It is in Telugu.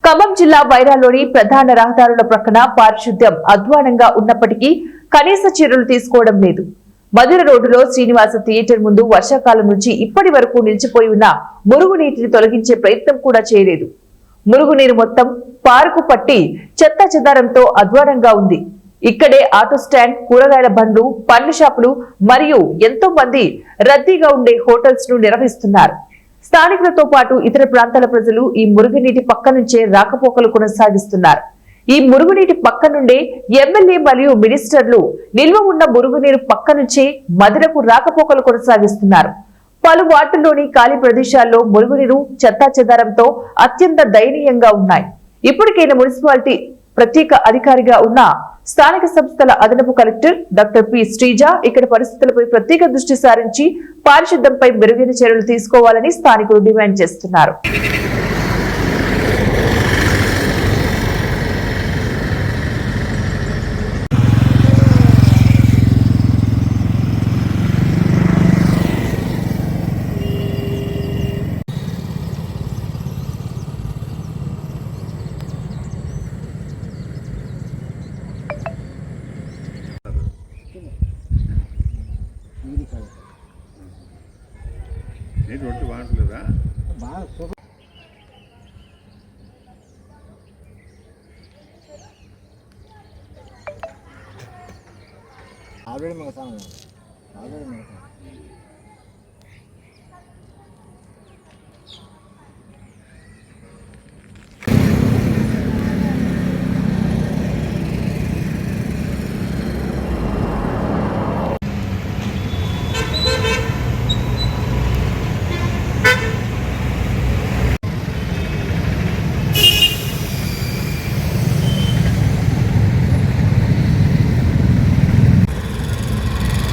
ఖమ్మం జిల్లా వైరాలోని ప్రధాన రహదారుల ప్రక్కన పారిశుద్ధ్యం అధ్వానంగా ఉన్నప్పటికీ కనీస చర్యలు తీసుకోవడం లేదు. మధుర రోడ్డులో శ్రీనివాస థియేటర్ ముందు వర్షాకాలం నుంచి ఇప్పటి వరకు నిలిచిపోయి ఉన్న మురుగునీటిని తొలగించే ప్రయత్నం కూడా చేయలేదు. మురుగునీరు మొత్తం పార్కు పట్టి చెత్త చెదారంతో అధ్వానంగా ఉంది. ఇక్కడే ఆటో స్టాండ్, కూరగాయల బండ్లు, పండ్ల షాపులు మరియు ఎంతో మంది రద్దీగా ఉండే హోటల్స్ ను నిర్వహిస్తున్నారు. స్థానికులతో పాటు ఇతర ప్రాంతాల ప్రజలు ఈ మురుగునీటి పక్క నుంచే రాకపోకలు కొనసాగిస్తున్నారు. ఈ మురుగునీటి పక్క నుండే ఎమ్మెల్యే మరియు మినిస్టర్లు నిల్వ ఉన్న మురుగునీరు పక్క నుంచే మధురకు రాకపోకలు కొనసాగిస్తున్నారు. పలు వార్డుల్లోని ఖాళీ ప్రదేశాల్లో మురుగునీరు చెత్తా చెదారంతో అత్యంత దయనీయంగా ఉన్నాయి. ఇప్పటికైనా మున్సిపాలిటీ ప్రత్యేక అధికారిగా ఉన్న స్థానిక సంస్థల అదనపు కలెక్టర్ డాక్టర్ పి శ్రీజ ఇక్కడ పరిస్థితులపై ప్రత్యేక దృష్టి సారించి పారిశుద్ధ్యంపై మెరుగైన చర్యలు తీసుకోవాలని స్థానికులు డిమాండ్ చేస్తున్నారు. రొట్టె బాగలేదా? ఆల్రెడీ